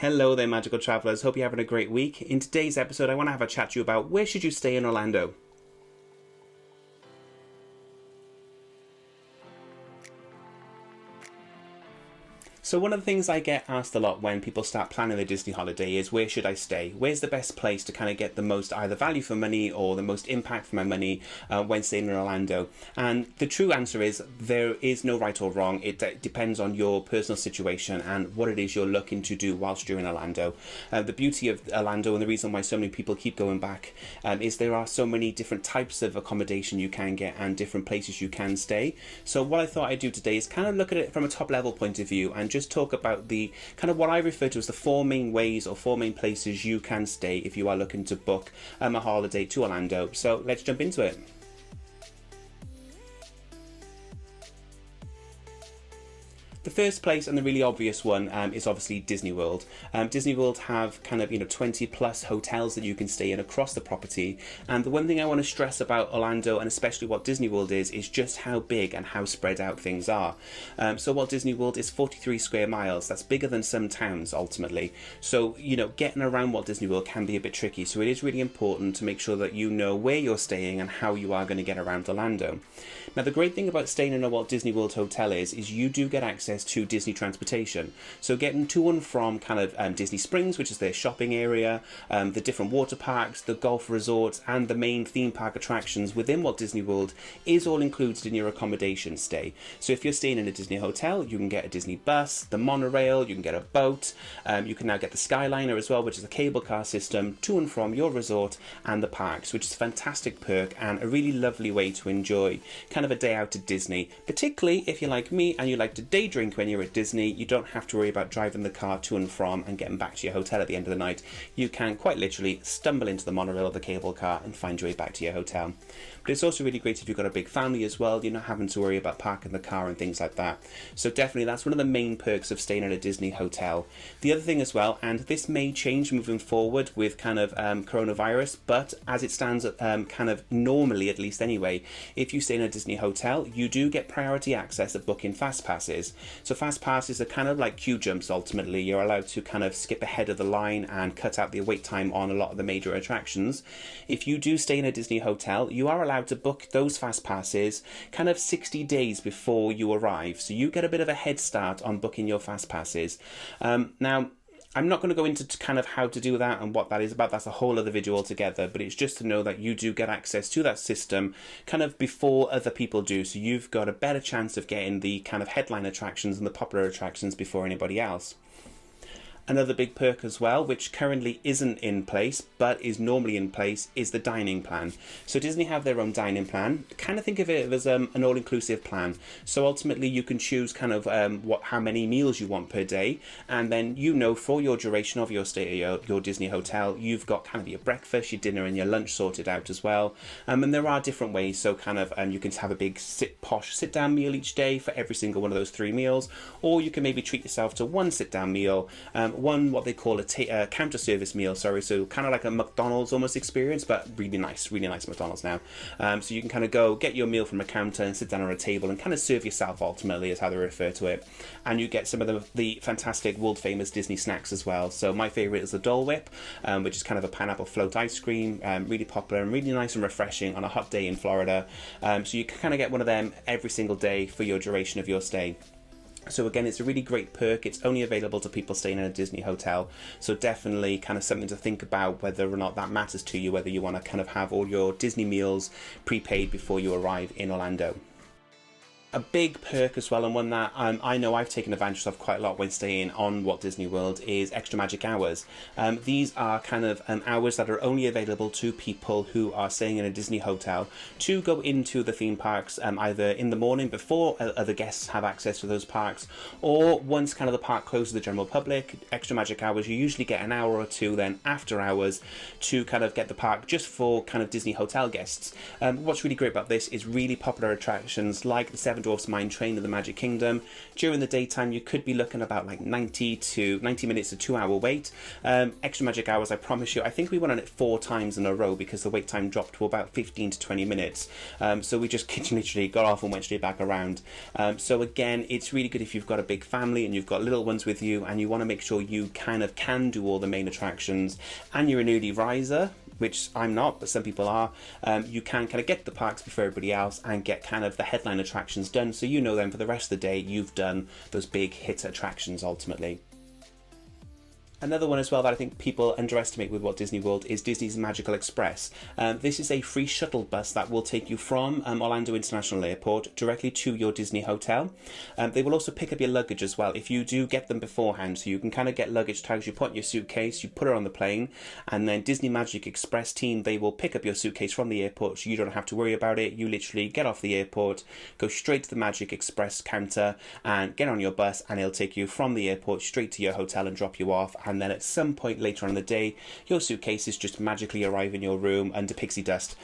Hello there, magical travelers. Hope you're having a great week. In today's episode, I want to have a chat to you about where should you stay in Orlando. So one of the things I get asked a lot when people start planning their Disney holiday is, where should I stay? Where's the best place to kind of get the most either value for money or the most impact for my money when staying in Orlando? And the true answer is there is no right or wrong. It depends on your personal situation and what it is you're looking to do whilst you're in Orlando. The beauty of Orlando and the reason why so many people keep going back is there are so many different types of accommodation you can get and different places you can stay. So what I thought I'd do today is kind of look at it from a top level point of view and just talk about the kind of what I refer to as the four main ways or four main places you can stay if you are looking to book a holiday to Orlando. So let's jump into it. The first place and the really obvious one is obviously Disney World. Disney World have kind of 20 plus hotels that you can stay in across the property, and the one thing I want to stress about Orlando and especially what Disney World is just how big and how spread out things are. So Walt Disney World is 43 square miles. That's bigger than some towns ultimately. So getting around Walt Disney World can be a bit tricky, so it is really important to make sure that you know where you're staying and how you are going to get around Orlando. Now the great thing about staying in a Walt Disney World hotel is you do get access to Disney transportation. So getting to and from kind of Disney Springs, which is their shopping area, the different water parks, the golf resorts and the main theme park attractions within Walt Disney World is all included in your accommodation stay. So if you're staying in a Disney hotel, you can get a Disney bus, the monorail, you can get a boat, you can now get the Skyliner as well, which is a cable car system to and from your resort and the parks, which is a fantastic perk and a really lovely way to enjoy kind of a day out at Disney, particularly if you're like me and you like to day drink when you're at Disney. You don't have to worry about driving the car to and from and getting back to your hotel at the end of the night. You can quite literally stumble into the monorail or the cable car and find your way back to your hotel. But it's also really great if you've got a big family as well. You're not having to worry about parking the car and things like that. So definitely that's one of the main perks of staying at a Disney hotel. The other thing as well, and this may change moving forward with kind of coronavirus, but as it stands kind of normally, at least anyway, if you stay in a Disney hotel, you do get priority access at booking fast passes. So fast passes are kind of like queue jumps ultimately. You're allowed to kind of skip ahead of the line and cut out the wait time on a lot of the major attractions. If you do stay in a Disney hotel, you are allowed to book those fast passes kind of 60 days before you arrive. So you get a bit of a head start on booking your fast passes. Now, I'm not going to go into kind of how to do that and what that is about. That's a whole other video altogether, but it's just to know that you do get access to that system kind of before other people do. So you've got a better chance of getting the kind of headline attractions and the popular attractions before anybody else. Another big perk as well, which currently isn't in place but is normally in place, is the dining plan. So Disney have their own dining plan. Kind of think of it as an all-inclusive plan. So ultimately you can choose kind of how many meals you want per day, and then for your duration of your stay at your Disney hotel, you've got kind of your breakfast, your dinner and your lunch sorted out as well. And there are different ways. So kind of you can have a big posh sit-down meal each day for every single one of those 3 meals, or you can maybe treat yourself to one sit-down meal, what they call a counter service meal, so kind of like a McDonald's almost experience, but really nice McDonald's now. So you can kind of go get your meal from a counter and sit down on a table and kind of serve yourself, ultimately is how they refer to it. And you get some of the fantastic world famous Disney snacks as well. So my favorite is the Dole Whip, which is kind of a pineapple float ice cream, really popular and really nice and refreshing on a hot day in Florida. So you can kind of get one of them every single day for your duration of your stay. So again, it's a really great perk. It's only available to people staying in a Disney hotel. So definitely kind of something to think about whether or not that matters to you, whether you want to kind of have all your Disney meals prepaid before you arrive in Orlando. A big perk as well, and one that I know I've taken advantage of quite a lot when staying on Walt Disney World, is extra magic hours. These are kind of hours that are only available to people who are staying in a Disney hotel to go into the theme parks either in the morning before other guests have access to those parks, or once kind of the park closes to the general public. Extra magic hours, you usually get an hour or two then after hours to kind of get the park just for kind of Disney hotel guests. What's really great about this is really popular attractions like the 7 Dwarf's Mine Train of the Magic Kingdom. During the daytime, you could be looking about like 90 minutes to 2 hour wait. Extra Magic Hours, I promise you, I think we went on it 4 times in a row because the wait time dropped to about 15 to 20 minutes. So we just literally got off and went straight back around. So again, it's really good if you've got a big family and you've got little ones with you and you want to make sure you kind of can do all the main attractions and you're an early riser, which I'm not, but some people are. You can kind of get to the parks before everybody else and get kind of the headline attractions done, so you know then for the rest of the day you've done those big hit attractions ultimately. Another one as well that I think people underestimate with Walt Disney World is Disney's Magical Express. This is a free shuttle bus that will take you from Orlando International Airport directly to your Disney hotel. They will also pick up your luggage as well if you do get them beforehand, so you can kind of get luggage tags. You put in your suitcase, you put it on the plane, and then Disney Magic Express team, they will pick up your suitcase from the airport, so you don't have to worry about it. You literally get off the airport, go straight to the Magic Express counter and get on your bus, and it'll take you from the airport straight to your hotel and drop you off. And then at some point later on in the day, your suitcases just magically arrive in your room under pixie dust.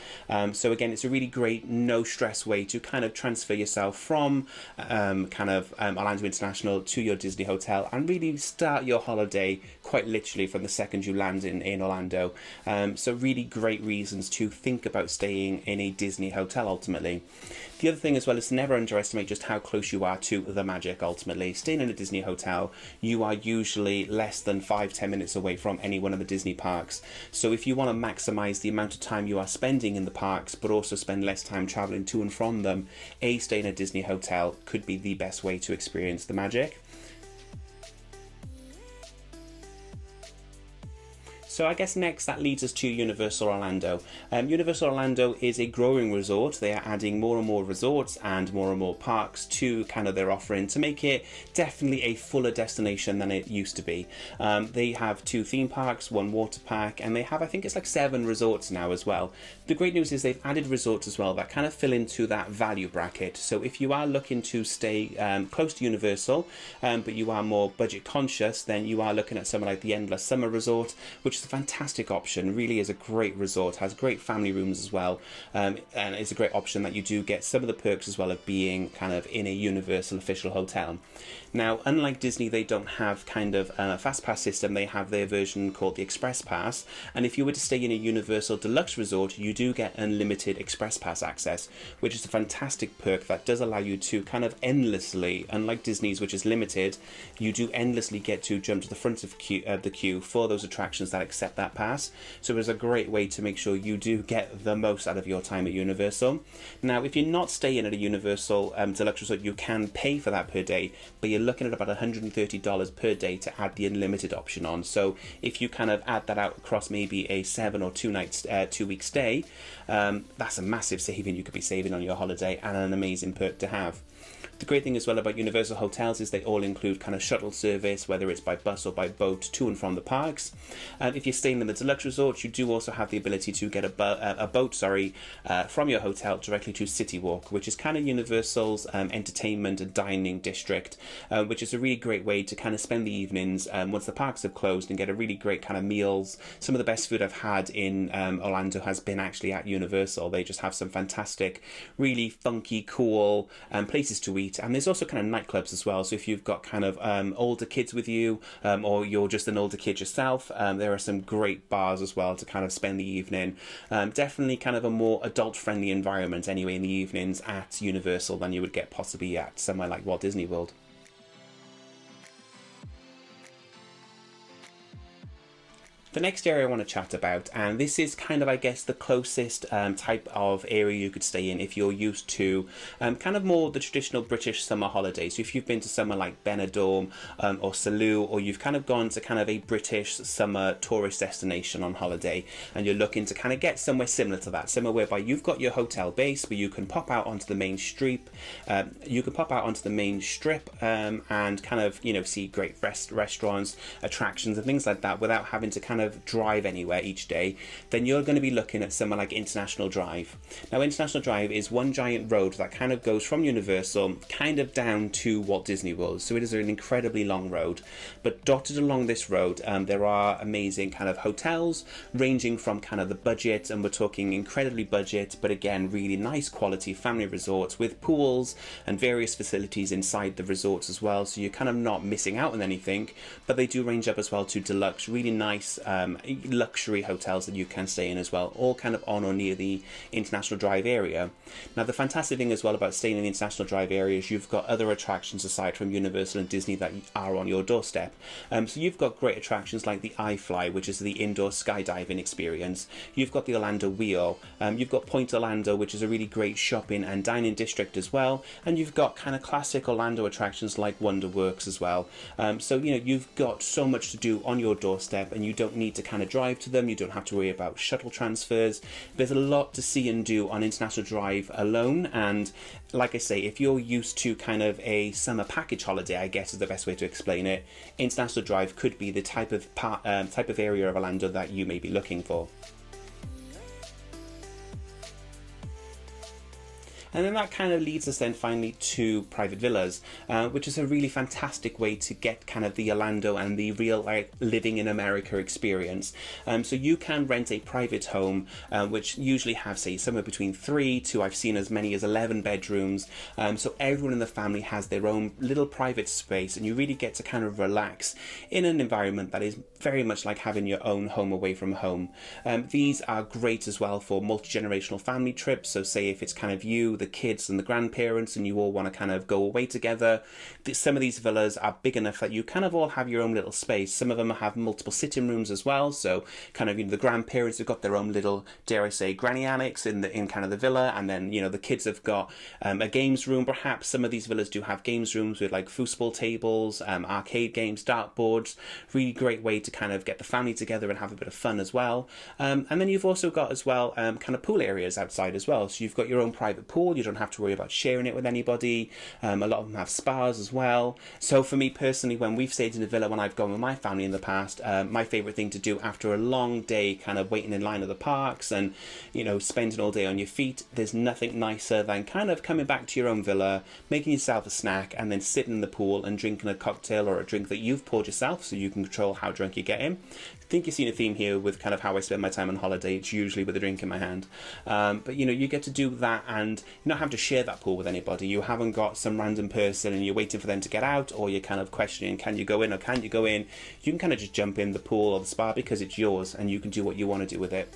So again, it's a really great, no stress way to kind of transfer yourself from Orlando International to your Disney hotel and really start your holiday quite literally from the second you land in Orlando. So really great reasons to think about staying in a Disney hotel ultimately. The other thing as well is to never underestimate just how close you are to the magic ultimately. Staying in a Disney hotel, you are usually less than 5-10 minutes away from any one of the Disney parks. So if you want to maximize the amount of time you are spending in the parks, but also spend less time traveling to and from them, staying in a Disney hotel could be the best way to experience the magic. So I guess next that leads us to Universal Orlando. Universal Orlando is a growing resort. They are adding more and more resorts and more parks to kind of their offering to make it definitely a fuller destination than it used to be. They have 2 theme parks, 1 water park, and they have, I think it's like 7 resorts now as well. The great news is they've added resorts as well that kind of fill into that value bracket. So if you are looking to stay close to Universal, but you are more budget conscious, then you are looking at somewhere like the Endless Summer Resort, which is a fantastic option. Really is a great resort, has great family rooms as well, and it's a great option that you do get some of the perks as well of being kind of in a Universal official hotel. Now, unlike Disney, they don't have kind of a fast pass system. They have their version called the Express Pass, and if you were to stay in a Universal Deluxe Resort, you do get unlimited Express Pass access, which is a fantastic perk that does allow you to kind of endlessly, unlike Disney's which is limited, you do endlessly get to jump to the front of the queue for those attractions that accept that pass. So it's a great way to make sure you do get the most out of your time at Universal. Now, if you're not staying at a Universal Deluxe Resort, you can pay for that per day, but you're looking at about $130 per day to add the unlimited option on. So if you kind of add that out across maybe a 7 or 2 week stay, that's a massive saving you could be saving on your holiday and an amazing perk to have. The great thing as well about Universal hotels is they all include kind of shuttle service, whether it's by bus or by boat to and from the parks. If you're staying in the deluxe resort, you do also have the ability to get a boat from your hotel directly to City Walk, which is kind of Universal's entertainment and dining district, which is a really great way to kind of spend the evenings once the parks have closed and get a really great kind of meals. Some of the best food I've had in Orlando has been actually at Universal. They just have some fantastic, really funky, cool places to eat. And there's also kind of nightclubs as well. So if you've got kind of older kids with you, or you're just an older kid yourself, there are some great bars as well to kind of spend the evening. Definitely kind of a more adult-friendly environment anyway in the evenings at Universal than you would get possibly at somewhere like Walt Disney World. The next area I want to chat about, and this is kind of, I guess, the closest type of area you could stay in if you're used to kind of more the traditional British summer holidays. So if you've been to somewhere like Benidorm or Salou, or you've kind of gone to kind of a British summer tourist destination on holiday, and you're looking to kind of get somewhere similar to that, somewhere whereby you've got your hotel base, but you can pop out onto the main strip, and kind of, you know, see great restaurants, attractions and things like that without having to kind kind of drive anywhere each day, then you're going to be looking at somewhere like International Drive. Now, International Drive is one giant road that kind of goes from Universal kind of down to Walt Disney World. So it is an incredibly long road, but dotted along this road, there are amazing kind of hotels ranging from kind of the budget, and we're talking incredibly budget, but again, really nice quality family resorts with pools and various facilities inside the resorts as well. So you're kind of not missing out on anything, but they do range up as well to deluxe, really nice luxury hotels that you can stay in as well, all kind of on or near the International Drive area. Now, the fantastic thing as well about staying in the International Drive area is you've got other attractions aside from Universal and Disney that are on your doorstep. So you've got great attractions like the iFly, which is the indoor skydiving experience. You've got the Orlando Wheel. You've got Point Orlando, which is a really great shopping and dining district as well. And you've got kind of classic Orlando attractions like WonderWorks as well. So, you know, you've got so much to do on your doorstep, and you don't need to kind of drive to them. You don't have to worry about shuttle transfers. There's a lot to see and do on International Drive alone. And like I say, if you're used to kind of a summer package holiday, I guess is the best way to explain it, International Drive could be the type of area of Orlando that you may be looking for. And then that kind of leads us then finally to private villas, which is a really fantastic way to get kind of the Orlando and the real like living in America experience. So you can rent a private home, which usually have, say, somewhere between 3 to, I've seen as many as 11 bedrooms. So everyone in the family has their own little private space, and you really get to kind of relax in an environment that is very much like having your own home away from home. These are great as well for multi-generational family trips. So say if it's kind of you, the kids and the grandparents, and you all want to kind of go away together, some of these villas are big enough that you kind of all have your own little space. Some of them have multiple sitting rooms as well, so kind of, you know, the grandparents have got their own little, dare I say, granny annex in kind of the villa, and then, you know, the kids have got a games room. Perhaps some of these villas do have games rooms with like foosball tables, arcade games, dartboards. Really great way to kind of get the family together and have a bit of fun as well. And then you've also got as well kind of pool areas outside as well, so you've got your own private pool. You don't have to worry about sharing it with anybody. A lot of them have spas as well. So for me personally, when we've stayed in a villa, when I've gone with my family in the past, my favourite thing to do after a long day kind of waiting in line at the parks and, you know, spending all day on your feet, there's nothing nicer than kind of coming back to your own villa, making yourself a snack, and then sitting in the pool and drinking a cocktail or a drink that you've poured yourself, so you can control how drunk you get in. I think you've seen a theme here with kind of how I spend my time on holiday. It's usually with a drink in my hand. But, you know, you get to do that, and you don't have to share that pool with anybody. You haven't got some random person and you're waiting for them to get out, or you're kind of questioning, can you go in or can't you go in? You can kind of just jump in the pool or the spa because it's yours, and you can do what you want to do with it.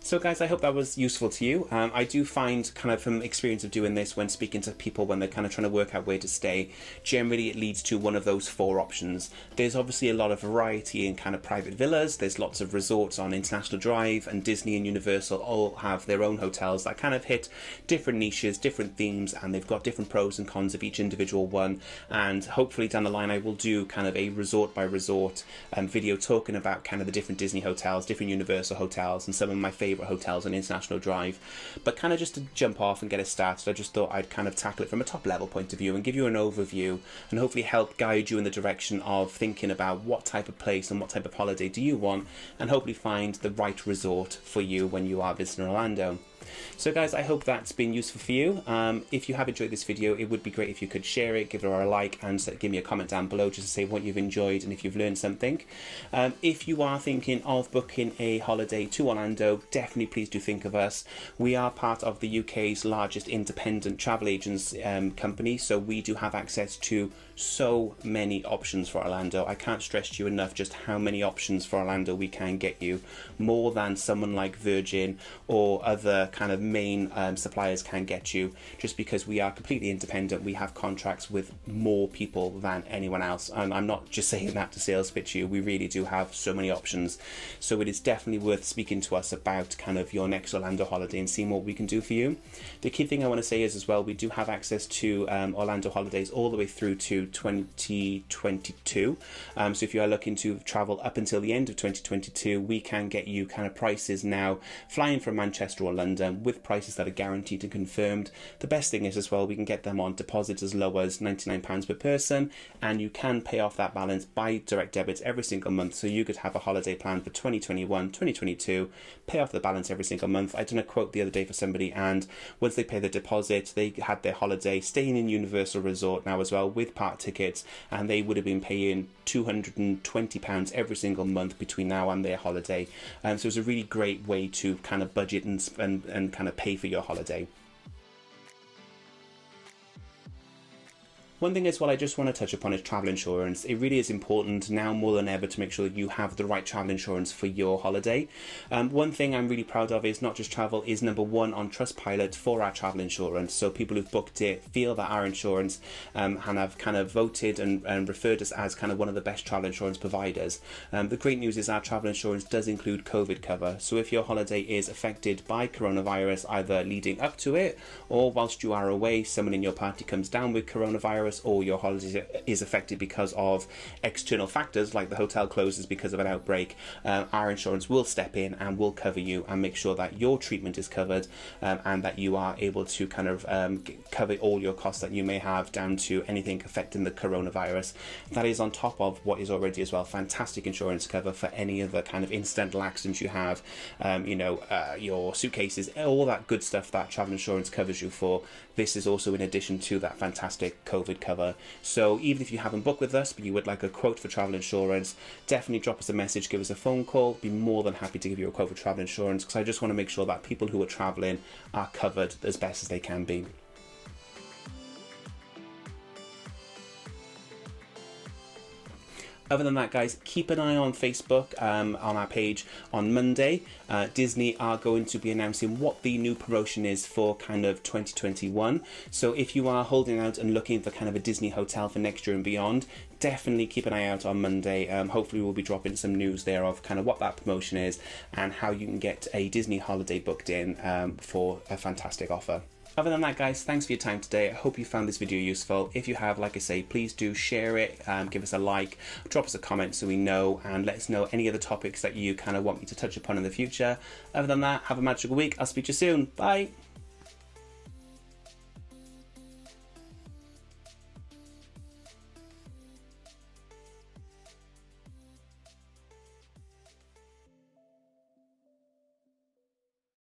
So guys, I hope that was useful to you. I do find, kind of from experience of doing this, when speaking to people when they're kind of trying to work out where to stay, generally it leads to one of those 4 options. There's obviously a lot of variety in kind of private villas. There's lots of resorts on International Drive, and Disney and Universal all have their own hotels that kind of hit different niches, different themes, and they've got different pros and cons of each individual one. And hopefully down the line I will do kind of a resort by resort video talking about kind of the different Disney hotels, different Universal hotels, and some of my favourite hotels on International Drive. But kind of just to jump off and get it started, I just thought I'd kind of tackle it from a top level point of view and give you an overview, and hopefully help guide you in the direction of thinking about what type of place and what type of holiday do you want, and hopefully find the right resort for you when you are visiting Orlando. So guys, I hope that's been useful for you. If you have enjoyed this video, it would be great if you could share it, give it a like, and give me a comment down below just to say what you've enjoyed and if you've learned something. If you are thinking of booking a holiday to Orlando, definitely please do think of us. We are part of the UK's largest independent travel agents company, so we do have access to so many options for Orlando. I can't stress to you enough just how many options for Orlando we can get you, more than someone like Virgin or other kind of main suppliers can get you, just because we are completely independent. We have contracts with more people than anyone else, and I'm not just saying that to sales pitch you. We really do have so many options, so it is definitely worth speaking to us about kind of your next Orlando holiday and seeing what we can do for you. The key thing I want to say is as well, we do have access to Orlando holidays all the way through to 2022. So if you are looking to travel up until the end of 2022, we can get you kind of prices now flying from Manchester or London and with prices that are guaranteed and confirmed. The best thing is as well, we can get them on deposits as low as £99 per person, and you can pay off that balance by direct debits every single month. So you could have a holiday plan for 2021, 2022, pay off the balance every single month. I done a quote the other day for somebody, and once they pay the deposit, they had their holiday staying in Universal Resort now as well with part tickets, and they would have been paying £220 every single month between now and their holiday. So it's a really great way to kind of budget and kind of pay for your holiday. One thing as well I just want to touch upon is travel insurance. It really is important now more than ever to make sure that you have the right travel insurance for your holiday. One thing I'm really proud of is Not Just Travel is #1 on Trustpilot for our travel insurance. So people who've booked it feel that our insurance and have kind of voted and referred us as kind of one of the best travel insurance providers. The great news is our travel insurance does include COVID cover. So if your holiday is affected by coronavirus, either leading up to it or whilst you are away, someone in your party comes down with coronavirus, or your holiday is affected because of external factors like the hotel closes because of an outbreak, our insurance will step in and will cover you and make sure that your treatment is covered, and that you are able to kind of cover all your costs that you may have down to anything affecting the coronavirus. That is on top of what is already as well fantastic insurance cover for any other kind of incidental accidents you have, your suitcases, all that good stuff that travel insurance covers you for. This is also in addition to that fantastic COVID cover. So even if you haven't booked with us but you would like a quote for travel insurance, definitely drop us a message, give us a phone call. Be more than happy to give you a quote for travel insurance, because I just want to make sure that people who are traveling are covered as best as they can be. Other than that, guys, keep an eye on Facebook, on our page on Monday. Disney are going to be announcing what the new promotion is for kind of 2021. So if you are holding out and looking for kind of a Disney hotel for next year and beyond, definitely keep an eye out on Monday. Hopefully we'll be dropping some news there of kind of what that promotion is and how you can get a Disney holiday booked in for a fantastic offer. Other than that, guys, thanks for your time today. I hope you found this video useful. If you have, like I say, please do share it, give us a like, drop us a comment so we know, and let us know any other topics that you kind of want me to touch upon in the future. Other than that, have a magical week. I'll speak to you soon. Bye.